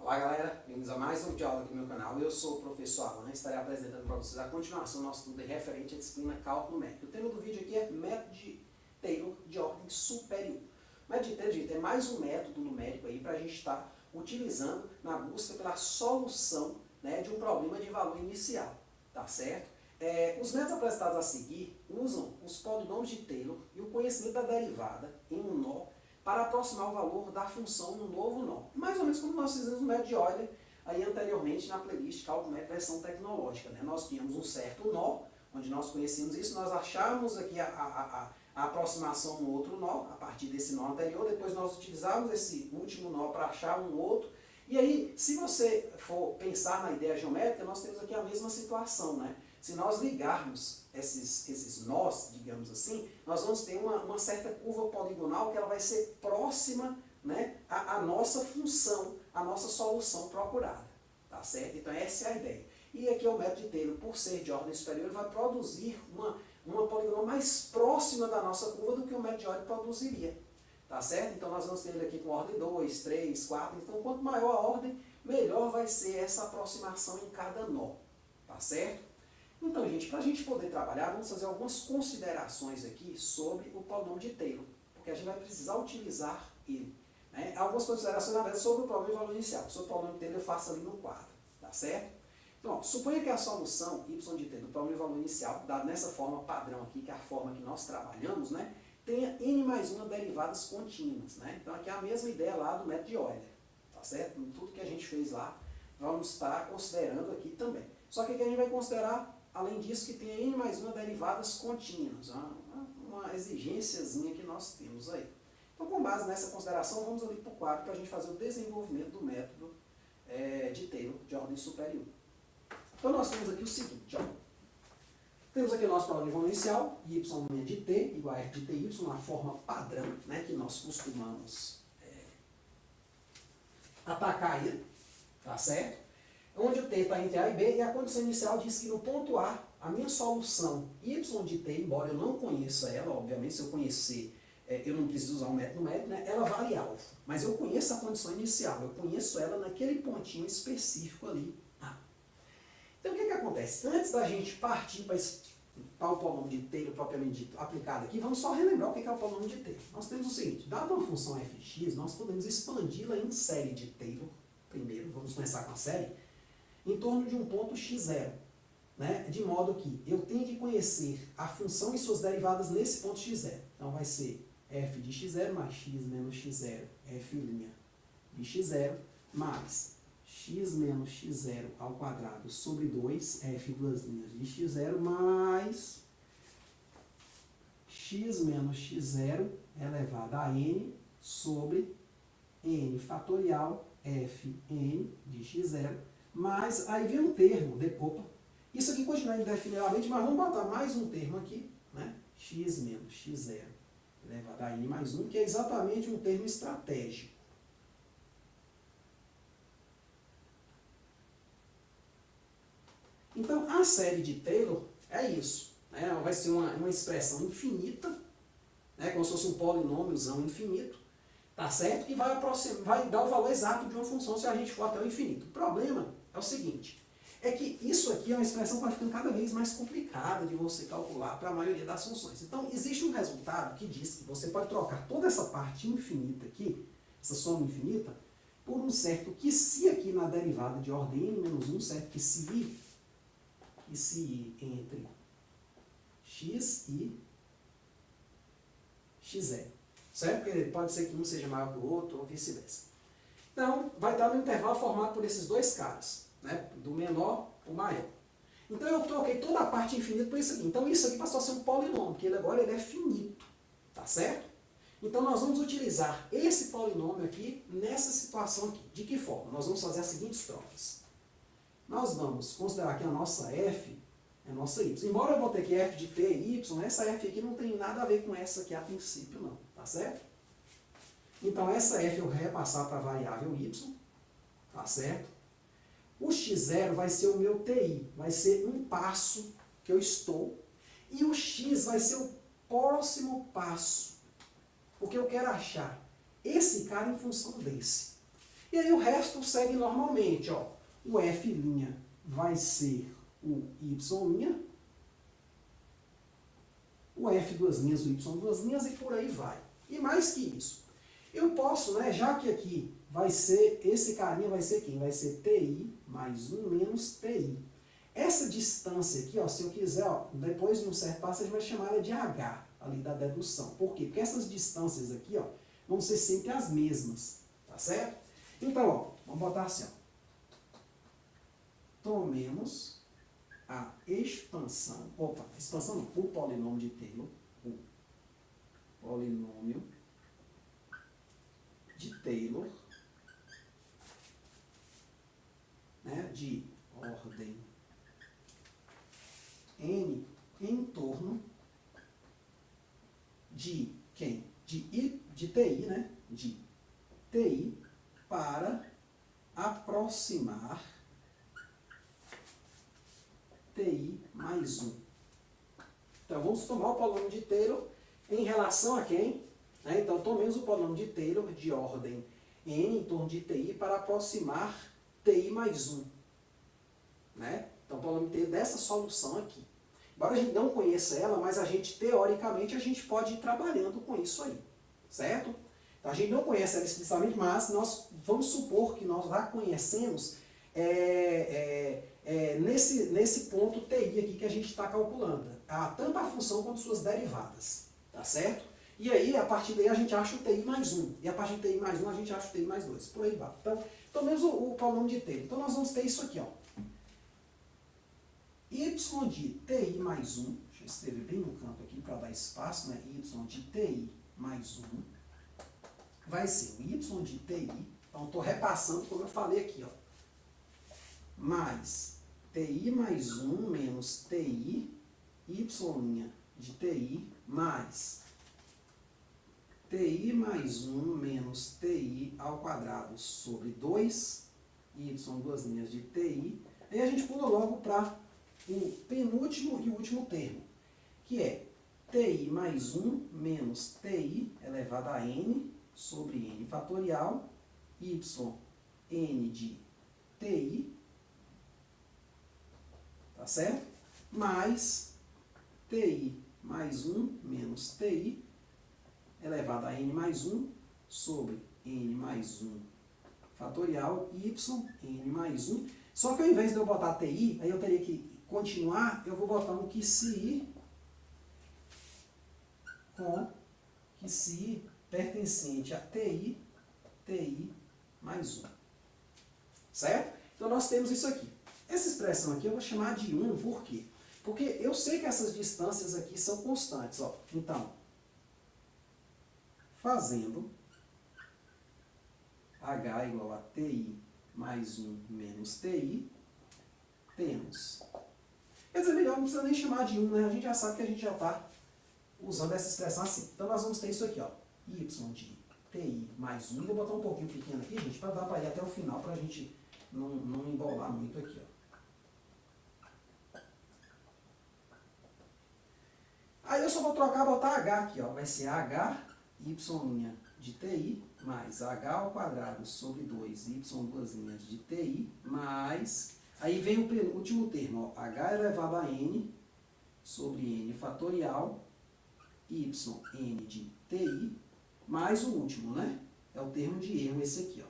Olá galera, bem-vindos a mais um vídeo de aula aqui no meu canal. Eu sou o professor Alan e estarei apresentando para vocês a continuação do nosso estudo referente à disciplina Cálculo Numérico. O tema do vídeo aqui é método de Taylor de ordem superior. O método de Taylor, gente, é mais um método numérico aí para a gente estar utilizando na busca pela solução, né, de um problema de valor inicial, tá certo? Os métodos apresentados a seguir usam os polinômios de Taylor e o conhecimento da derivada em um nó para aproximar o valor da função no novo nó. Mais ou menos como nós fizemos no método de Euler aí anteriormente na playlist Cálculo Numérico versão tecnológica, né? Nós tínhamos um certo nó, onde nós conhecíamos isso, nós achávamos aqui a aproximação no outro nó, a partir desse nó anterior, depois nós utilizávamos esse último nó para achar um outro. E aí, se você for pensar na ideia geométrica, nós temos aqui a mesma situação, né? Se nós ligarmos esses nós, digamos assim, nós vamos ter uma certa curva poligonal que ela vai ser próxima, né, à nossa função, à nossa solução procurada, tá certo? Então essa é a ideia. E aqui é o método de Taylor, por ser de ordem superior, ele vai produzir uma poligonal mais próxima da nossa curva do que o método de Euler produziria, tá certo? Então nós vamos ter ele aqui com ordem 2, 3, 4, então quanto maior a ordem, melhor vai ser essa aproximação em cada nó, tá certo? Então, gente, para a gente poder trabalhar, vamos fazer algumas considerações aqui sobre o polinômio de Taylor, porque a gente vai precisar utilizar ele, né? Algumas considerações, na verdade, sobre o problema de valor inicial. Sobre o polinômio de Taylor eu faço ali no quadro, tá certo? Então, ó, suponha que a solução y de Taylor do problema de valor inicial, dado nessa forma padrão aqui, que é a forma que nós trabalhamos, né, tenha n mais 1 derivadas contínuas, né? Então, aqui é a mesma ideia lá do método de Euler, tá certo? Tudo que a gente fez lá, vamos estar considerando aqui também. Só que aqui a gente vai considerar, além disso, que tem n mais 1 derivadas contínuas, uma exigênciazinha que nós temos aí. Então, com base nessa consideração, vamos ali para o quadro para a gente fazer o desenvolvimento do método de Taylor de ordem superior. Então, nós temos aqui o seguinte, ó. Temos aqui o nosso problema de valor inicial, y' de t igual a f de ty, uma forma padrão, né, que nós costumamos atacar ele, tá certo? Onde o t está entre A e B, e a condição inicial diz que no ponto A, a minha solução y de t, embora eu não conheça ela, obviamente, se eu conhecer, eu não preciso usar um método numérico, né, ela vale alvo. Mas eu conheço a condição inicial, eu conheço ela naquele pontinho específico ali, A. Então, o que acontece? Antes da gente partir para o polinômio de Taylor propriamente dito aplicado aqui, vamos só relembrar o que é o polinômio de Taylor. Nós temos o seguinte, dada uma função f de x, nós podemos expandi-la em série de Taylor, primeiro, vamos começar com a série, em torno de um ponto x0, né? De modo que eu tenho que conhecer a função e suas derivadas nesse ponto x0. Então vai ser f de x0 mais x menos x0, f' de x0, mais x menos x0 ao quadrado sobre 2, f duas linhas de x0, mais x menos x0 elevado a n sobre n fatorial fn de x0, mas aí vem um termo, isso aqui continua indefinidamente, mas vamos botar mais um termo aqui, né? X menos x0 elevado a n mais 1, que é exatamente um termo estratégico. Então, a série de Taylor é isso, né? Vai ser uma expressão infinita, né? Como se fosse um polinômiozão infinito, tá certo? Que vai dar o valor exato de uma função se a gente for até o infinito. O problema é o seguinte, é que isso aqui é uma expressão que vai ficando cada vez mais complicada de você calcular para a maioria das funções. Então, existe um resultado que diz que você pode trocar toda essa parte infinita aqui, essa soma infinita, por um certo que se aqui na derivada de ordem n menos 1, certo? Que se i entre x e x0. Certo? Porque pode ser que um seja maior que o outro, ou vice-versa. Então, vai estar no intervalo formado por esses dois caras, né? Do menor para o maior. Então, eu troquei toda a parte infinita por isso aqui. Então, isso aqui passou a ser um polinômio, porque ele agora é finito. Tá certo? Então, nós vamos utilizar esse polinômio aqui nessa situação aqui. De que forma? Nós vamos fazer as seguintes trocas. Nós vamos considerar que a nossa f é a nossa y. Embora eu vou ter aqui f de t e y, essa f aqui não tem nada a ver com essa aqui a princípio, não. Tá certo? Então, essa f eu vou repassar para a variável y, tá certo? O x0 vai ser o meu ti, vai ser um passo que eu estou, e o x vai ser o próximo passo, porque eu quero achar esse cara em função desse. E aí o resto segue normalmente, ó. O F' vai ser o Y', o F duas linhas, o Y duas linhas e por aí vai. E mais que isso, eu posso, né, já que aqui vai ser, esse carinha vai ser quem? Vai ser TI mais 1 menos TI. Essa distância aqui, ó, se eu quiser, ó, depois de um certo passo, a gente vai chamar ela de H, ali da dedução. Por quê? Porque essas distâncias aqui, ó, vão ser sempre as mesmas, tá certo? Então, ó, vamos botar assim, ó. Tomemos a expansão, expansão não, o polinômio de Taylor, o polinômio de Taylor, né, de ordem n em torno de quem? De TI, né? De TI para aproximar TI mais 1. Então, vamos tomar o polinômio de Taylor em relação a quem? Né? Então, tomemos o polinômio de Taylor de ordem n em torno de TI para aproximar TI mais 1. Né? Então, o polinômio de Taylor dessa solução aqui. Embora a gente não conheça ela, mas a gente, teoricamente, a gente pode ir trabalhando com isso aí. Certo? Então, a gente não conhece ela explicitamente, mas nós vamos supor que nós a conhecemos nesse ponto TI aqui que a gente está calculando. Tanto a função quanto suas derivadas. Tá certo? E aí, a partir daí, a gente acha o TI mais 1. E a partir do TI mais 1, a gente acha o TI mais 2. Por aí vai. Então, tomemos o polinômio de Taylor. Então, nós vamos ter isso aqui, ó. Y de TI mais 1, deixa eu escrever bem no canto aqui para dar espaço, né? Y de TI mais 1 vai ser o Y de TI, então estou repassando como eu falei aqui, ó, mais TI mais 1 menos TI, Y' de TI mais TI mais 1 menos TI ao quadrado sobre 2, Y duas linhas de TI, aí a gente pula logo para o penúltimo e último termo, que é TI mais 1 menos TI elevado a n sobre n fatorial, y n de TI, tá certo? Mais TI mais 1 menos TI elevado a n mais 1 sobre n mais 1 fatorial, y n mais 1. Só que ao invés de eu botar TI, aí eu teria que continuar, eu vou botar um que se com que se pertencente a TI, TI mais 1. Certo? Então nós temos isso aqui. Essa expressão aqui eu vou chamar de 1, por quê? Porque eu sei que essas distâncias aqui são constantes. Ó. Então, fazendo H igual a TI mais 1 menos TI, temos. Quer dizer, melhor, não precisa nem chamar de 1, né? A gente já sabe que a gente já está usando essa expressão assim. Então nós vamos ter isso aqui, ó. Y de TI mais 1. Vou botar um pouquinho pequeno aqui, gente, para dar para ir até o final, para a gente não embolar muito aqui, ó. Aí eu só vou trocar, botar H aqui, ó. Vai ser H, Y' de TI, mais H ao quadrado sobre 2, Y duas linhas de TI, mais... Aí vem o penúltimo termo, ó, H elevado a N sobre N fatorial, Y, N de TI, mais o último, né? É o termo de erro esse aqui, ó.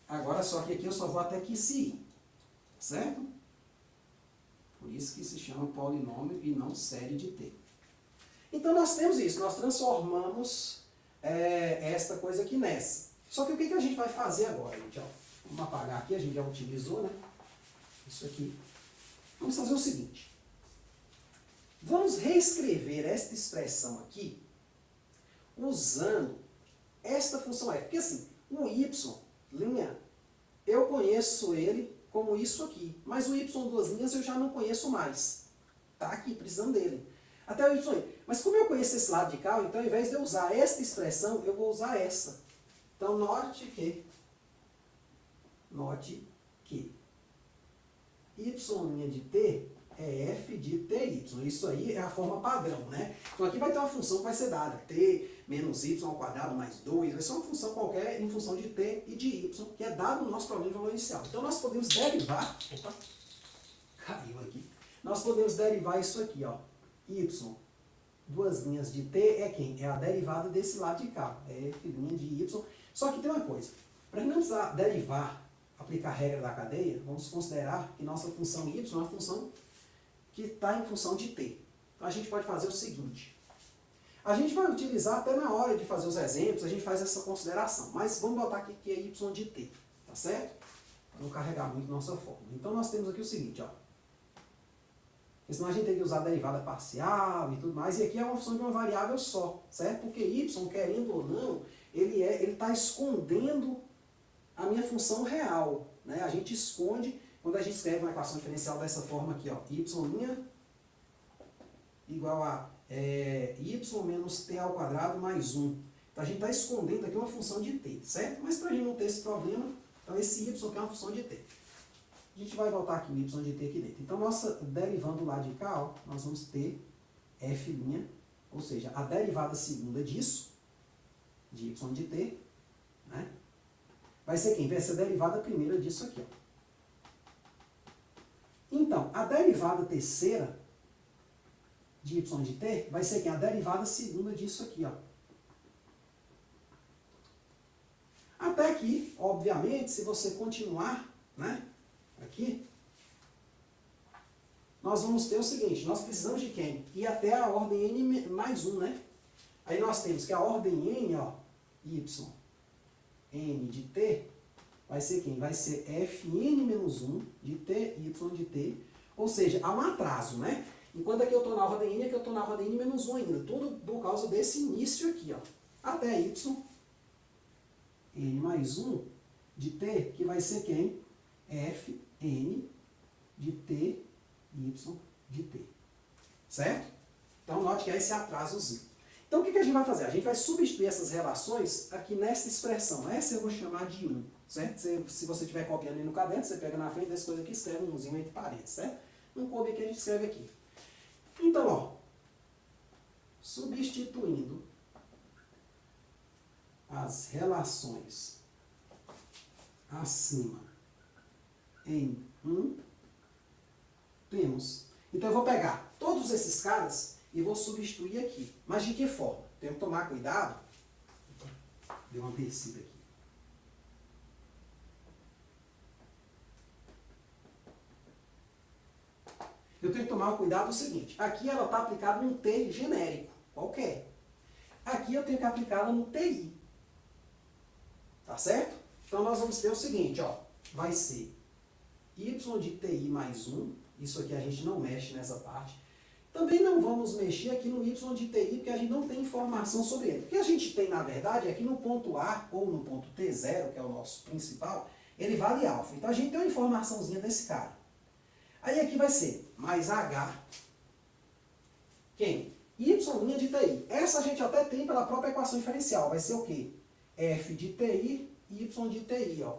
Agora, só que aqui eu só vou até que se, certo? Por isso que se chama polinômio e não série de T. Então, nós temos isso, nós transformamos esta coisa aqui nessa. Só que o que a gente vai fazer agora, gente? Ó, vamos apagar aqui, a gente já utilizou, né? Isso aqui. Vamos fazer o seguinte. Vamos reescrever esta expressão aqui usando esta função f. Porque assim, o y', eu conheço ele como isso aqui. Mas o y duas linhas eu já não conheço mais. Tá aqui, precisando dele. Até o y. Mas como eu conheço esse lado de cá, então ao invés de eu usar esta expressão, eu vou usar essa. Então, note que y' de t é f de ty. Isso aí é a forma padrão, né? Então aqui vai ter uma função que vai ser dada, t menos y ao quadrado mais 2, vai ser uma função qualquer em função de t e de y, que é dado no nosso problema de valor inicial. Então nós podemos derivar, opa, caiu aqui, nós podemos derivar isso aqui, ó, y, duas linhas de t é quem? É a derivada desse lado de cá, é f' de y. Só que tem uma coisa, para não precisar derivar, aplicar a regra da cadeia, vamos considerar que nossa função y é uma função que está em função de t. Então a gente pode fazer o seguinte, a gente vai utilizar até na hora de fazer os exemplos, a gente faz essa consideração, mas vamos botar aqui que é y de t, tá certo? Para não carregar muito nossa fórmula. Então nós temos aqui o seguinte, ó, porque senão a gente tem que usar a derivada parcial e tudo mais, e aqui é uma função de uma variável só, certo? Porque y, querendo ou não, ele está escondendo a minha função real, né? A gente esconde quando a gente escreve uma equação diferencial dessa forma aqui, ó, y' igual a y menos t ao quadrado mais 1. Então a gente está escondendo aqui uma função de t, certo? Mas para a gente não ter esse problema, então esse y aqui é uma função de t. A gente vai voltar aqui o y de t aqui dentro. Então nossa, derivando lá de cá, ó, nós vamos ter f', ou seja, a derivada segunda disso, de y de t, né? Vai ser quem? Vai ser a derivada primeira disso aqui, ó. Então, a derivada terceira de y de t vai ser quem? A derivada segunda disso aqui, ó. Até aqui, obviamente, se você continuar, né, aqui, nós vamos ter o seguinte, nós precisamos de quem? Ir até a ordem n mais 1, né? Aí nós temos que a ordem n, ó, y, n de t, vai ser quem? Vai ser fn menos 1 de t, y de t, ou seja, há um atraso, né? Enquanto aqui eu estou na ordem n, aqui eu estou na ordem n menos 1 ainda, tudo por causa desse início aqui, ó, até y, n mais 1 de t, que vai ser quem? fn de t, y de t, certo? Então note que é esse atrasozinho. Então o que a gente vai fazer? A gente vai substituir essas relações aqui nessa expressão. Essa eu vou chamar de 1, certo? Se você estiver copiando aí no caderno, você pega na frente dessa coisa aqui e escreve um 1zinho entre parênteses, certo? Não coube aqui, a gente escreve aqui. Então, ó, substituindo as relações acima em 1, temos. Então eu vou pegar todos esses caras e vou substituir aqui. Mas de que forma? Tenho que tomar cuidado. Deu uma descida aqui. Eu tenho que tomar cuidado do seguinte. Aqui ela está aplicada num T genérico, qualquer. Aqui eu tenho que aplicá-la no TI. Tá certo? Então nós vamos ter o seguinte, ó. Vai ser y de TI mais 1. Isso aqui a gente não mexe nessa parte. Também não vamos mexer aqui no y de TI, porque a gente não tem informação sobre ele. O que a gente tem, na verdade, é que no ponto A ou no ponto T0, que é o nosso principal, ele vale alfa. Então a gente tem uma informaçãozinha desse cara. Aí aqui vai ser mais H, quem? Y' de TI. Essa a gente até tem pela própria equação diferencial. Vai ser o quê? F de TI, Y de TI, ó.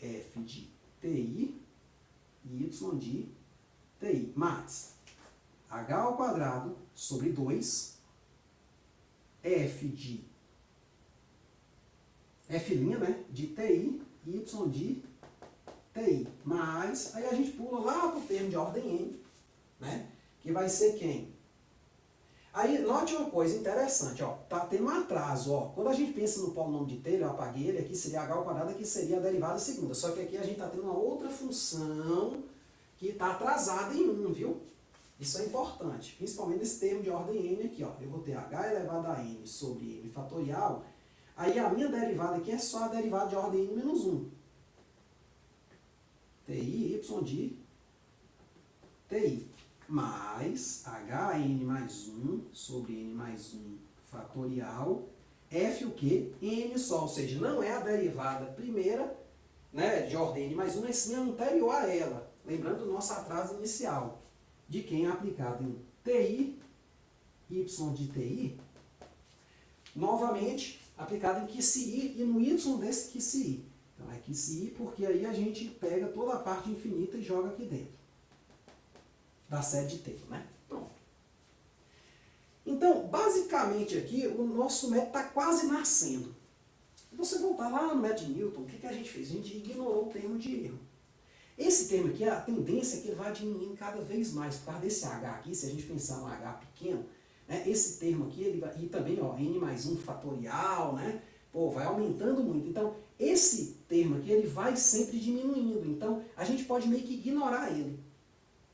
F de TI, Y de TI, mais H ao quadrado sobre 2, F de F', né, de TI, Y de TI, mais, aí a gente pula lá para o termo de ordem N, né, que vai ser quem? Aí, note uma coisa interessante, ó, tá tendo um atraso, ó, quando a gente pensa no polinômio de Taylor, eu apaguei ele, aqui seria H ao quadrado, aqui seria a derivada segunda, só que aqui a gente está tendo uma outra função que está atrasada em 1, viu? Isso é importante, principalmente nesse termo de ordem N aqui, ó, eu vou ter H elevado a N sobre N fatorial, aí a minha derivada aqui é só a derivada de ordem N menos 1. TI, Y de TI, mais HN mais 1 sobre N mais 1 fatorial, F o quê? N só, ou seja, não é a derivada primeira, né, de ordem N mais 1, mas sim a anterior a ela, lembrando o nosso atraso inicial, de quem é aplicado em TI, Y de TI, novamente aplicado em QCI e no Y desse QCI. Então é QCI porque aí a gente pega toda a parte infinita e joga aqui dentro. da série de Taylor, né? Pronto. Então, basicamente aqui, o nosso método está quase nascendo. Se você voltar lá no método de Newton, o que a gente fez? A gente ignorou o termo de erro. Esse termo aqui, a tendência é que ele vai diminuindo cada vez mais, por causa desse H aqui, se a gente pensar no H pequeno, né, esse termo aqui, ele vai, e também ó, n mais 1 fatorial, né, pô, vai aumentando muito. Então, esse termo aqui, ele vai sempre diminuindo. Então, a gente pode meio que ignorar ele.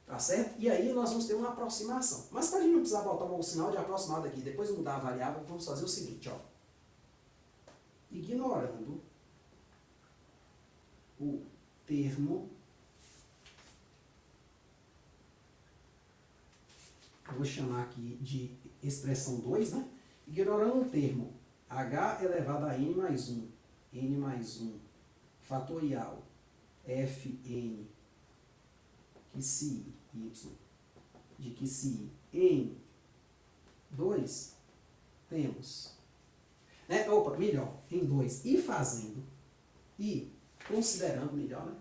Tá certo? E aí nós vamos ter uma aproximação. Mas para a gente não precisar botar o sinal de aproximado aqui, depois mudar a variável, vamos fazer o seguinte, ó. Ignorando o termo, eu vou chamar aqui de expressão 2, né? Ignorando o termo h elevado a n mais 1 fatorial fn que se y de que se em 2 temos, né? Opa, melhor, em 2 e fazendo e considerando, melhor, né?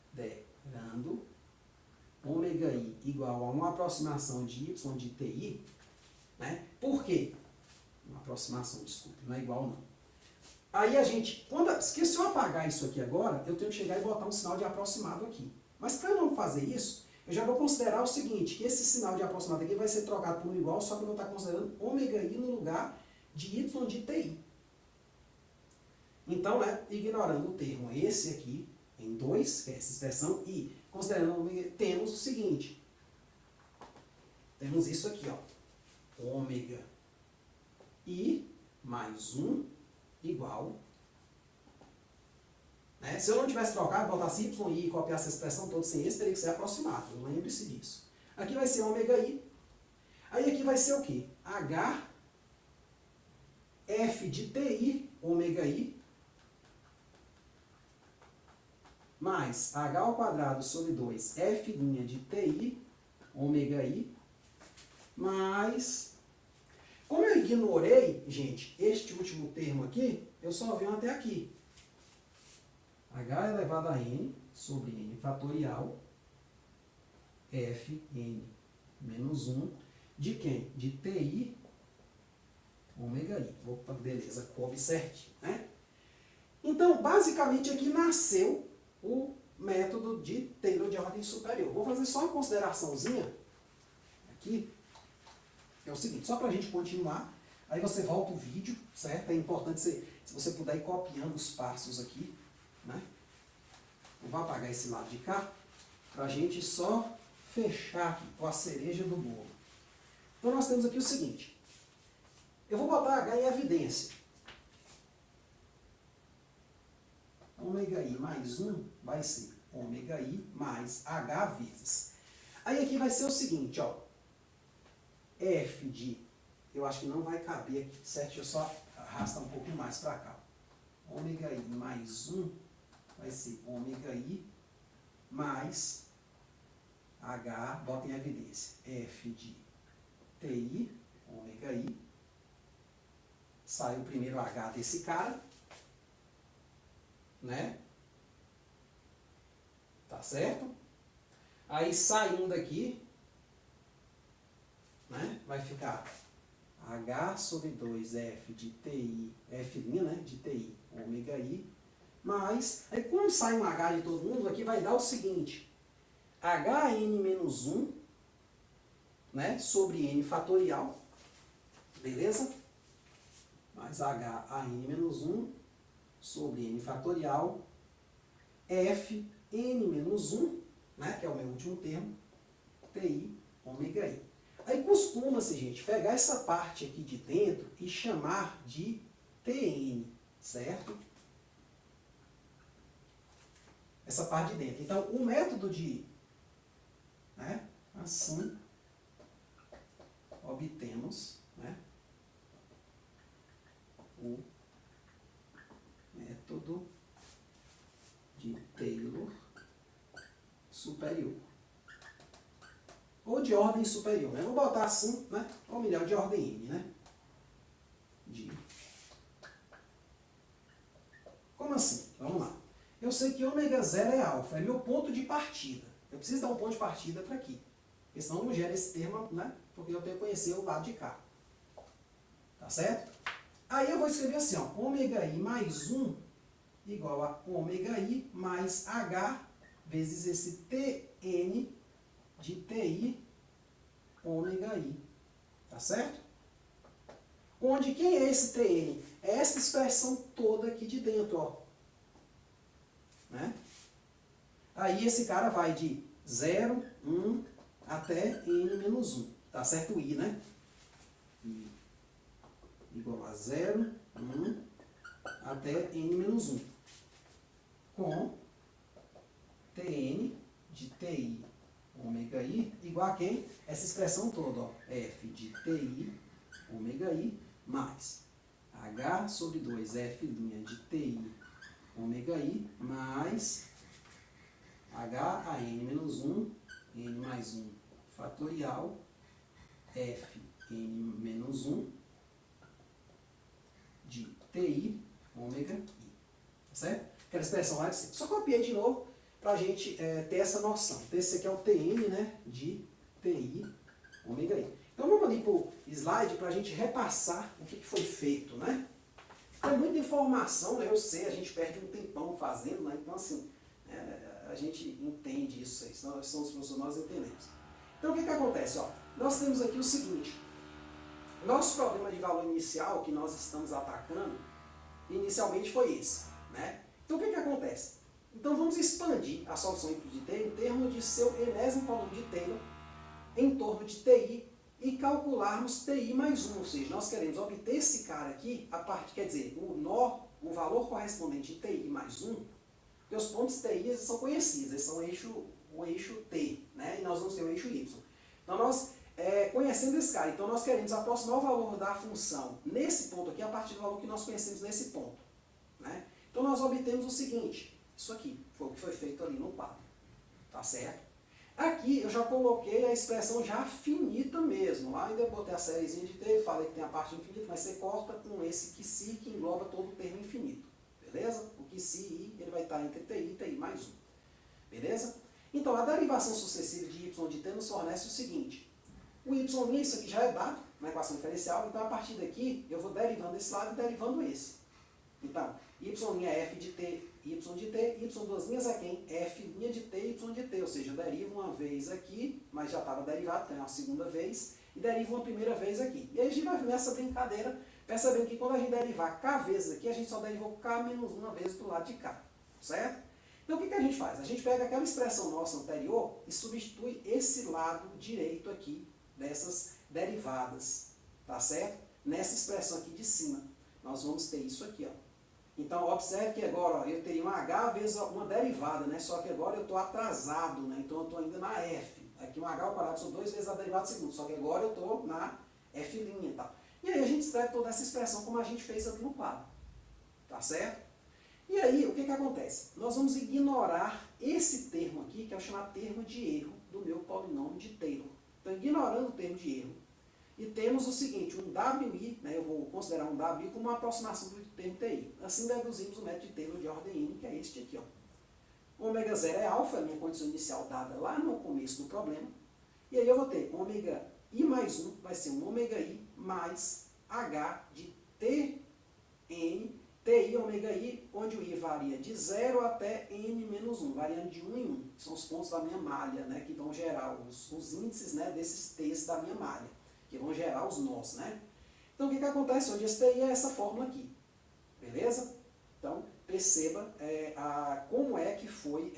Considerando ômega i igual a uma aproximação de y de ti, né? Por quê? Uma aproximação, desculpe, não é igual não. Aí a gente, se eu apagar isso aqui agora, eu tenho que chegar e botar um sinal de aproximado aqui. Mas para eu não fazer isso, eu já vou considerar o seguinte, que esse sinal de aproximado aqui vai ser trocado por um igual, só que eu vou estar considerando ômega i no lugar de y de ti. Então, né, ignorando o termo esse aqui, em 2, que é essa expressão, e considerando ômega, temos o seguinte. Temos isso aqui, ó. Ômega i mais 1 igual. Né? Se eu não tivesse trocado, botasse y e copiasse essa expressão toda sem esse, teria que ser aproximado. Lembre-se disso. Aqui vai ser ômega i. Aí aqui vai ser o quê? H f de ti, ômega i, mais h ao quadrado sobre 2 f' de ti, ômega i, mais... Como eu ignorei, gente, este último termo aqui, eu só venho até aqui. H elevado a n sobre n fatorial fn menos 1 de quem? De ti ômega i. Opa, beleza, coube certinho, né? Então, basicamente aqui nasceu o método de Taylor de ordem superior. Vou fazer só uma consideraçãozinha aqui, que é o seguinte, só para a gente continuar, aí você volta o vídeo, certo? É importante se você puder ir copiando os passos aqui, né? Eu vou apagar esse lado de cá, para a gente só fechar aqui com a cereja do bolo. Então nós temos aqui o seguinte, eu vou botar H em evidência. Ômega i mais 1 vai ser ômega i mais H vezes. Aí aqui vai ser o seguinte, ó, F de, eu acho que não vai caber aqui, certo? Deixa eu só arrastar um pouco mais para cá. Ômega i mais 1 vai ser ômega i mais H, bota em evidência, F de ti, ômega i, sai o primeiro H desse cara, né? Tá certo? Aí saindo aqui, né? Vai ficar H sobre 2 F de ti, F', né? De ti, ômega i, mais, aí como sai um H de todo mundo, aqui vai dar o seguinte, Hn menos 1, né? Sobre n fatorial, beleza? Mais Hn menos 1 sobre n fatorial, Fn menos 1, né? Que é o meu último termo, ti, ômega i. Aí costuma-se, gente, pegar essa parte aqui de dentro e chamar de Tn, certo? Essa parte de dentro. Então, o método de... né, assim, obtemos, né, o método de Taylor superior. Ou de ordem superior, né? Vou botar assim, né? Ou melhor, de ordem n, né? Como assim? Vamos lá. Eu sei que ômega 0 é alfa, é meu ponto de partida. Eu preciso dar um ponto de partida para aqui. Porque senão não gera esse termo, né? Porque eu tenho que conhecer o lado de cá. Tá certo? Aí eu vou escrever assim, ó, ômega i mais 1 igual a ômega i mais h vezes esse Tn de Ti ômega i. Tá certo? Onde quem é esse Tn? É essa expressão toda aqui de dentro, ó. Né? Aí esse cara vai de 0, 1 até n menos 1. Tá certo? O i, né? I igual a 0, 1 até n menos 1. Com Tn de Ti ômega i igual a quem? Essa expressão toda, ó. F de Ti ômega i mais H sobre 2 F' de Ti ômega i mais H a n menos 1, n mais 1 fatorial, F n menos 1 de Ti ômega i. Tá certo? Aquela expressão lá de cima. Só copiei de novo para a gente ter essa noção. Então, esse aqui é o Tn, né, de Ti ômega i. Então vamos ali para o slide para a gente repassar o que foi feito, né? É muita informação, né? Eu sei, a gente perde um tempão fazendo, né? Então assim, a gente entende isso aí, nós somos professores, nós entendemos. Então o que acontece? Ó, nós temos aqui o seguinte, nosso problema de valor inicial que nós estamos atacando, inicialmente foi esse, né? Então o que acontece? Então vamos expandir a solução de Taylor em termos de seu enésimo volume de Taylor em torno de Ti e calcularmos Ti mais 1, ou seja, nós queremos obter esse cara aqui, a parte, quer dizer, o valor correspondente de Ti mais 1, porque os pontos Ti eles são conhecidos, eles são o eixo T, né? E nós vamos ter o eixo Y. Então nós, conhecendo esse cara, então nós queremos aproximar o valor da função nesse ponto aqui a partir do valor que nós conhecemos nesse ponto, né? Então nós obtemos o seguinte, isso aqui foi o que foi feito ali no quadro, tá certo? Aqui eu já coloquei a expressão já finita mesmo. Lá ainda botei a sériezinha de T, falei que tem a parte infinita, mas você corta com esse que si que engloba todo o termo infinito. Beleza? O que si i ele vai estar entre Ti e Ti mais 1. Beleza? Então a derivação sucessiva de y de t nos fornece o seguinte. O y, isso aqui já é dado na equação diferencial, então a partir daqui eu vou derivando esse lado e derivando esse. Então, y' é f de t, y de t, y duas linhas é quem? F' de t, y de t, ou seja, eu derivo uma vez aqui, mas já estava derivado, então é uma segunda vez, e derivo uma primeira vez aqui. E aí a gente vai nessa brincadeira, percebendo que quando a gente derivar k vezes aqui, a gente só derivou k menos uma vez do lado de cá, certo? Então o que a gente faz? A gente pega aquela expressão nossa anterior e substitui esse lado direito aqui dessas derivadas, tá certo? Nessa expressão aqui de cima, nós vamos ter isso aqui, ó. Então, observe que agora ó, eu teria um h vezes uma derivada, né? Só que agora eu estou atrasado, né? Então eu estou ainda na f. Aqui um h ao quadrado são 2 vezes a derivada segundo, só que agora eu estou na f' e tal. E aí a gente escreve toda essa expressão como a gente fez ali no quadro, tá certo? E aí, o que acontece? Nós vamos ignorar esse termo aqui, que é o chamado termo de erro do meu polinômio de Taylor. Então, ignorando o termo de erro, e temos o seguinte, um WI, né, eu vou considerar um WI como uma aproximação do termo TI. Assim deduzimos o método de Taylor de ordem N, que é este aqui. Ó. Ômega 0 é alfa, a minha condição inicial dada lá no começo do problema. E aí eu vou ter ômega I mais 1, vai ser um ômega I mais H de TN, TI ômega I, onde o I varia de 0 até N menos 1, variando de 1 em 1. São os pontos da minha malha, né, que vão gerar os índices, né, desses T's da minha malha, que vão gerar os nós, né? Então, o que acontece hoje? Esse TI é essa fórmula aqui, beleza? Então, perceba como é que foi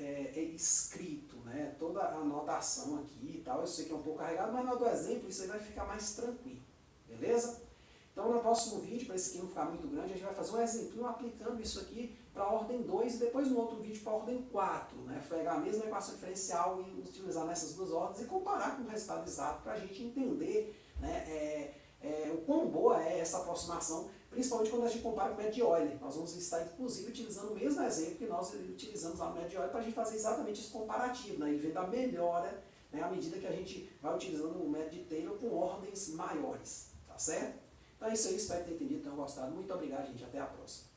escrito, né? Toda a anotação aqui e tal. Eu sei que é um pouco carregado, mas na hora do exemplo isso aí vai ficar mais tranquilo, beleza? Então, no próximo vídeo, para esse aqui não ficar muito grande, a gente vai fazer um exemplo aplicando isso aqui para a ordem 2 e depois no outro vídeo para a ordem 4, né? Pegar a mesma equação diferencial e utilizar nessas duas ordens e comparar com o resultado exato para a gente entender, né, o quão boa é essa aproximação, principalmente quando a gente compara com o método de Euler. Nós vamos estar, inclusive, utilizando o mesmo exemplo que nós utilizamos lá no método de Euler para a gente fazer exatamente esse comparativo, né, e ver da melhora, né, à medida que a gente vai utilizando o método de Taylor com ordens maiores, tá certo? Então é isso aí, espero ter entendido, tenham gostado. Muito obrigado, gente. Até a próxima.